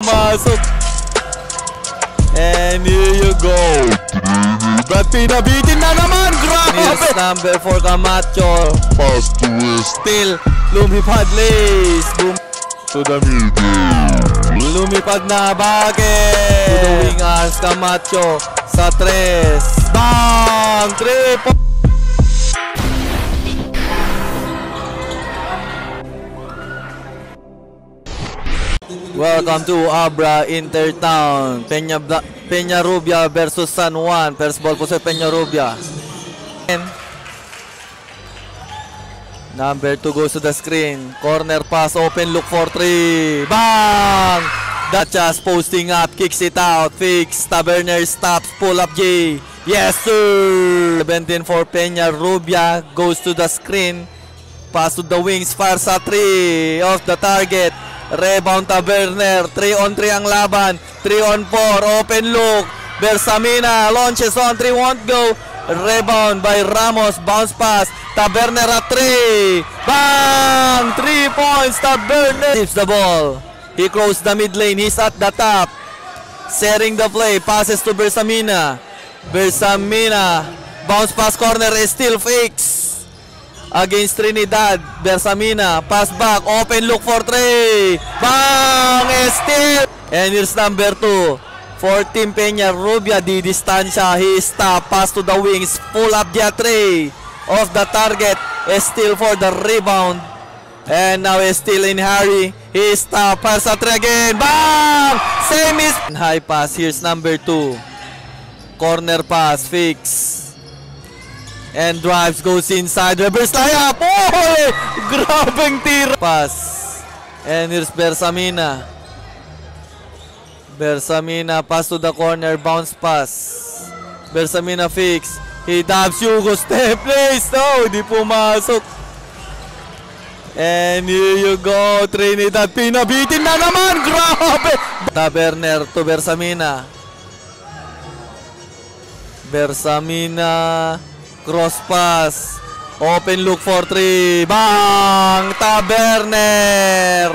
pumasok. And here you go. But pinabitin na naman. Grabe. Here's number 4 Camacho. Pass to West. Still lumipad Lace. To the middle. Lumipad na Bakit. To the wing arms Camacho. Sa 3. Bang! 3 points. Welcome to Abra Intertown. Peñarubia versus San Juan. First ball po sa Peñarubia. Number 2 goes to the screen. Corner pass, open look for 3. Bang! Dachas posting up, kicks it out. Fix, Taberner stops, pull up J. Yes sir! 17 for Peñarubia. Goes to the screen. Pass to the wings, far sa 3. Off the target. Rebound Taberner, 3 on 3 ang laban, 3 on 4, open look, Bersamina, launches on 3, won't go, rebound by Ramos, bounce pass, Taberner at 3, bang, 3 points, Taberner, tips the ball, he crossed the mid lane, he's at the top, setting the play, passes to Bersamina, bounce pass corner is still fixed. Against Trinidad, Bersamina, pass back, open look for 3, bang, steal, and here's number 2, 14 Peñarubia, di distansya, he stop, pass to the wings, pull up the 3, off the target, steal for the rebound, and now still in hurry, he stop, pass at 3 again, bang, same is, high pass, here's number 2, corner pass, fix, and drives, goes inside, reverse layup, oh, grabeng tira, pass, and here's Bersamina, pass to the corner, bounce pass, Bersamina fix, he dabs, Hugo step, place, no, di pumasok, and here you go, Trinidad, pinabitin na naman, grabe, Taberner to Bersamina, cross pass, open look for 3, bang, Taberner,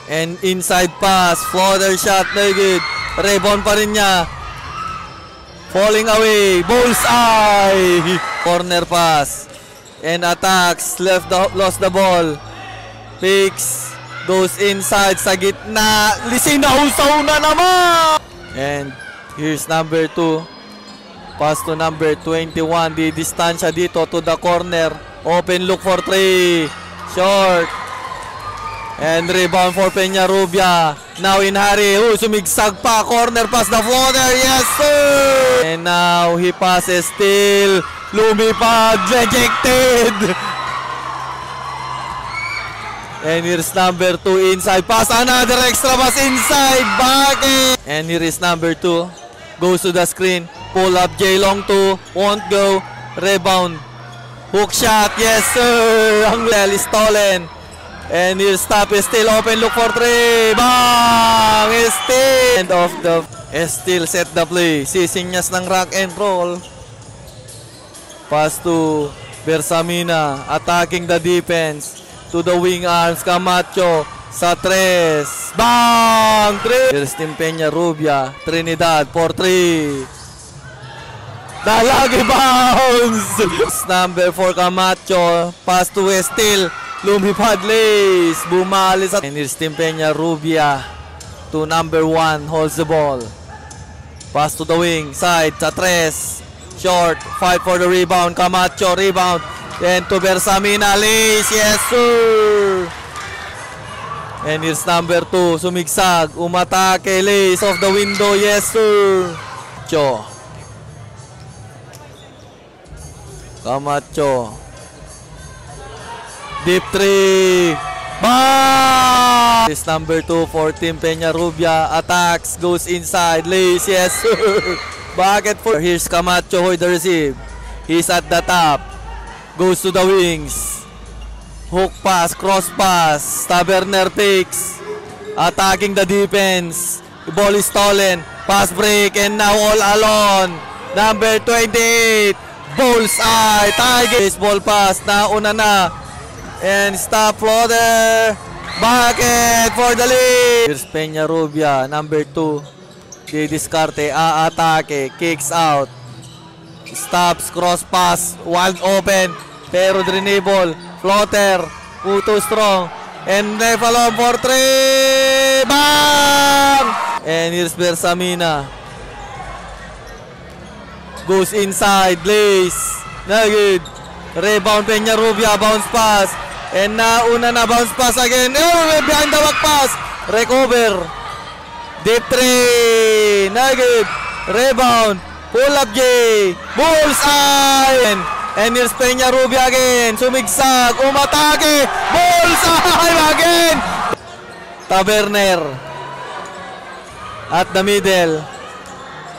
and inside pass, floater shot, no good, rebound pa rin niya, falling away, bullseye, corner pass, and attacks, lost the ball, picks, goes inside sa gitna, lisinaw-saw na naman, and here's number 2, pass to number 21, di distansya dito to the corner, open look for 3, short, and rebound for Peñarubia, now in hurry, sumigsag pa, corner pass, the floater, yes sir, and now he passes, still, lumipad, rejected, and here's number 2, inside pass, another extra pass, inside, Bakit, and here is number 2, goes to the screen, pull up J long 2, won't go, rebound, hook shot, yes sir, ang well is stolen, and he'll stop, is still open, look for 3, bang, still, end of the, still set the play, sisinyas ng rock and roll, pass to Bersamina, attacking the defense, to the wing arms, Camacho, sa 3, bang, 3, here's Team Peñarubia, Trinidad, for 3, Dalagi bounce! Number 4 Camacho, pass to Estil, lumipad Lace, bumalis at, and here's Team Peñarubia, to number 1, holds the ball, pass to the wing, side, sa 3, short, fight for the rebound, Camacho, rebound, and to Bersamina, Lace, yes sir! And here's number 2, sumigsag, umatake, Lace, off the window, yes sir! Camacho, deep 3, bang! This number 2 for Team Peñarubia, attacks, goes inside, Lace, yes sir! Bakit for, here's Camacho with the receive, he's at the top, goes to the wings, hook pass, cross pass, Taberner takes, attacking the defense, the ball is stolen, pass break, and now all alone, number 28, bullseye, Tiger, baseball pass, nauna na, and stop floater, Bucket for the lead. Here's Peñarubia, number 2. Di diskarte, aatake, kicks out. Stops, cross pass, wide open. Pero dribble, floater, too strong. And Refalon for 3. Bang! And here's Bersamina. Goes inside, Blaze. Na good. Rebound Peñarubia, bounce pass. And nauna na bounce pass again. Oh, behind the back pass. Recover. Deep 3. Na good. Rebound. Pull up J. Bullseye. And here's Peñarubia again. Sumigsag. Umatake. Bullseye again. Taberner. At the middle.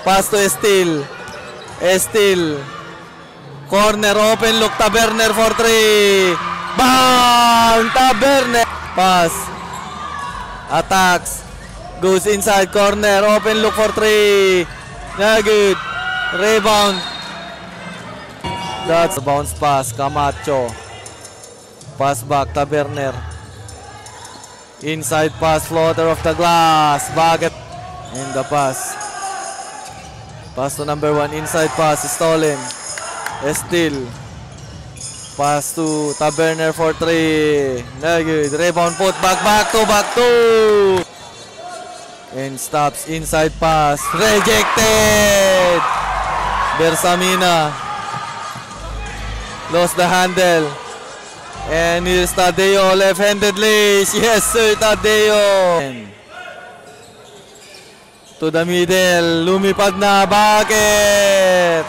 Pass to Estil. Estil. Corner open look. Taberner for 3. Bang! Taberner. Pass. Attacks. Goes inside corner. Open look for 3. Na good. Rebound. That's a bounce pass. Camacho. Pass back. Taberner. Inside pass. Floater of the glass. Bucket. And the pass. Pass to number 1. Inside pass. Stolen. Estil. Pass to Taberner for 3. Very good. Rebound put back to. And stops. Inside pass. Rejected. Bersamina. Lost the handle. And here's Tadeo. Left-handed lace. Yes sir, Tadeo. To the middle. Lumipad na. Bucket.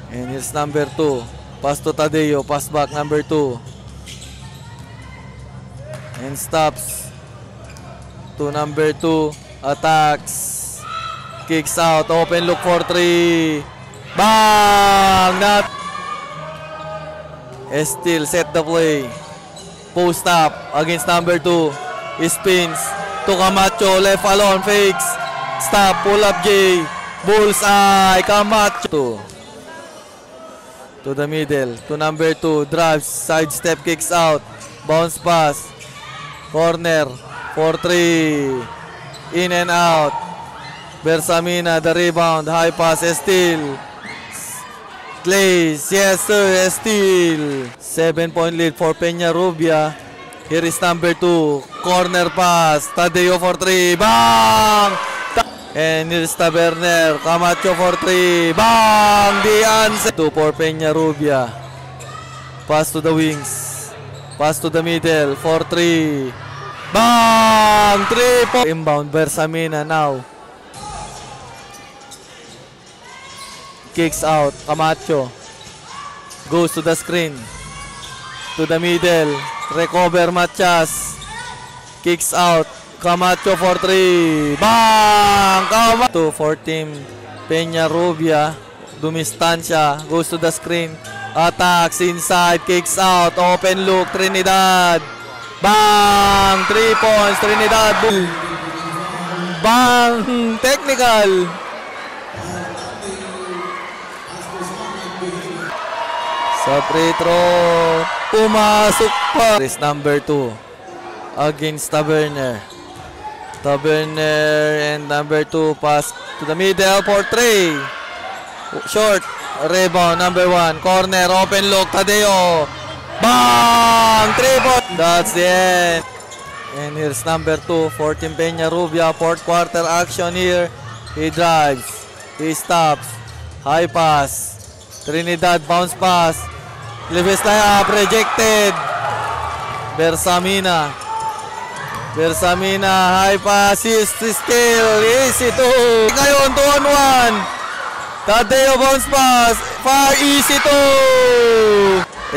And here's number 2. Pass to Tadeo, pass back number 2. And stops. To number 2, attacks. Kicks out, open look for 3. Bang! Not. Still set the play. Post up against number 2. Spins to Camacho, left alone, fakes. Stop, pull up J. Bullseye, Camacho. To the middle, to number 2, drives, sidestep, kicks out, bounce pass, corner, for 3, in and out, Bersamina, the rebound, high pass, Estil, Glaze, yes sir, Estil, 7-point lead for Peñarubia. Here is number 2, corner pass, Tadeo for 3, bang! And here's Taberner, Camacho for 3. Bang! The answer. 2 for Peñarubia. Pass to the wings. Pass to the middle for 3. Bang! 3 for inbound. Bersamina now. Kicks out. Camacho. Goes to the screen. To the middle. Recover Matias. Kicks out. Camacho for 3. Bang! Camacho for team Peñarubia. Dumistancia. Goes to the screen. Attacks inside. Kicks out. Open look. Trinidad. Bang! 3 points. Trinidad. Boom. Bang! Technical. Sa free throw. Pumasok pa. This number 2. Against Taberner. Taberner and number 2 pass to the middle for 3. Short. Rebound number 1. Corner. Open look. Tadeo. Bang! 3 points. That's the end. And here's number 2 for Team Peñarubia. Fourth quarter action here. He drives. He stops. High pass. Trinidad bounce pass. Leves layup. Rejected. Bersamina. Bersamina, high pass, still, easy to. Ngayon, 2-on-1. Tadeo bounce pass, far easy to.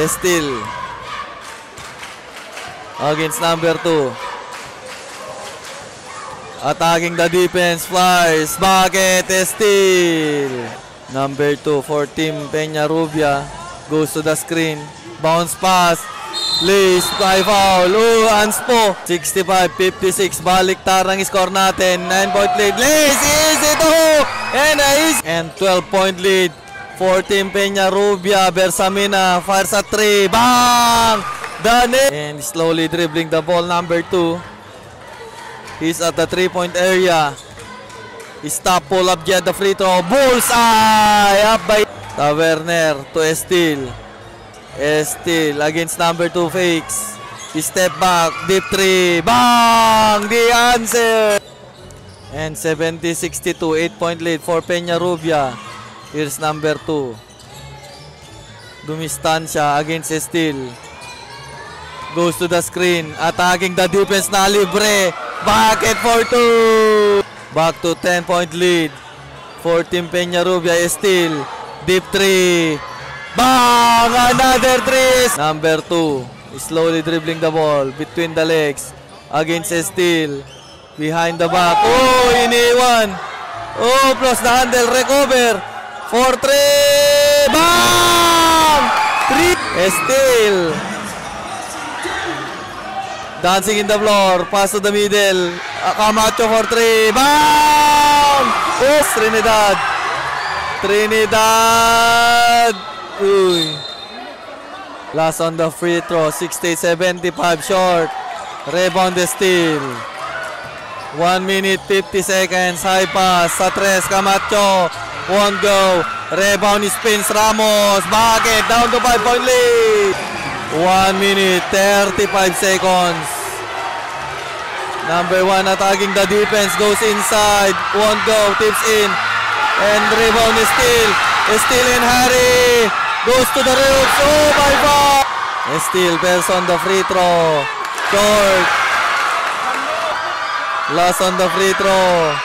Still. Against number 2. Attacking the defense, Flyers, bucket, still. Number 2 for Team Peñarubia. Goes to the screen, bounce pass. Lace, high foul. Anspo. 65-56. Baliktarang score natin. 9-point lead. Lace, easy to. And 12-point lead for Team Peñarubia. Bersamina fires at 3. Bang! Done it. And slowly dribbling the ball, number 2. He's at the 3-point area. Stop, pull up, get the free throw. Bullseye! Up by Taverner to Estil. Estil against number 2, fakes. Step back, deep 3. Bang! The answer! And 70-62, 8-point lead for Peñarubia. Here's number 2. Dumistancia against Estil. Goes to the screen. Attacking the defense na libre. Bucket for 2. Back to 10-point lead for Team Peñarubia. Estil. Deep 3. Bang! Another 3. Number 2. Slowly dribbling the ball between the legs. Against Estil. Behind the back. Oh, iniwan. Oh, plus the handle. Recover. For 3. Bang! 3. Estil. Dancing in the floor. Pass to the middle. Camacho for 3. Bang! Oh, Trinidad. Trinidad. Uy. Last on the free throw. 60-75 short. Rebound Estil. 1 minute 50 seconds. High pass. Sa 3. Camacho. Won't go. Rebound spins Ramos. Bucket. Down to 5-point lead. 1 minute 35 seconds. Number 1 attacking the defense. Goes inside. Won't go. Tips in. And rebound is still in hurry. Goes to the ropes. Oh my God. Still bears on the free throw. Short. Last on the free throw.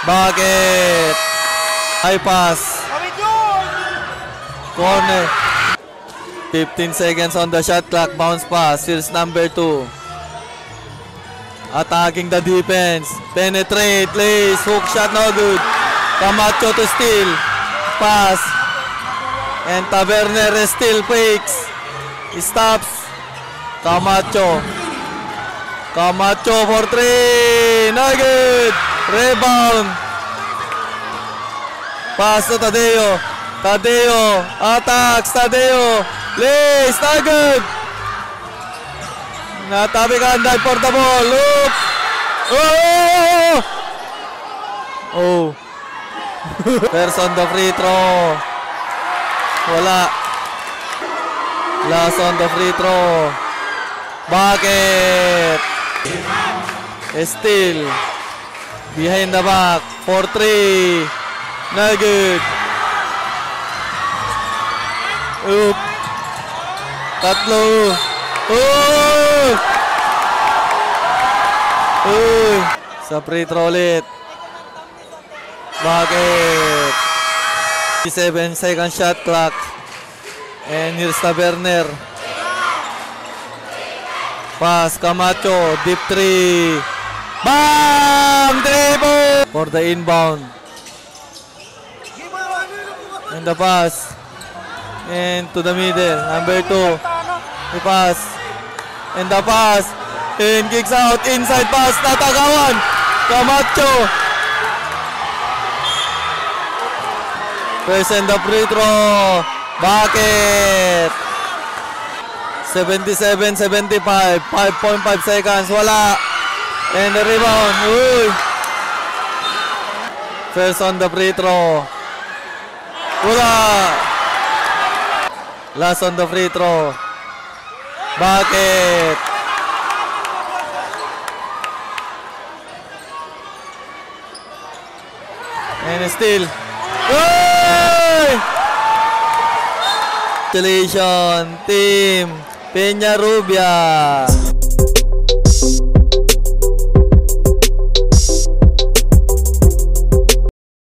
Bucket. High pass. Corner. 15 seconds on the shot clock. Bounce pass. Here's number 2. Attacking the defense. Penetrate. Lays. Hook shot. No good. Camacho to steal. Pass. And Taverner still fakes. He stops. Camacho. Camacho for 3. No good. Rebound. Pass to Tadeo. Tadeo. Attacks. Tadeo. Lays. No good. Natabi Kanday for the ball. Look. Oh! Oh. First on the free throw. Wala. Last on the free throw. Bucket. Still. Behind the back. For 3. No good. Oop. Tatlo. Oh! Uy. Sa free throw ulit. Bucket. 7 second shot clock. And here's Taverner. Pass. Camacho. Deep 3. Bam! Dribble! For the inbound. And the pass. And to the middle. Number 2. The pass. And the pass. And kicks out. Inside pass. Natagawan. Camacho. First and the free throw. Bucket. 77-75. 5.5 seconds. Wala. And the rebound. Uy. First on the free throw. Wala. Last on the free throw. Bucket. And still. Congratulations, Team Peñarubia.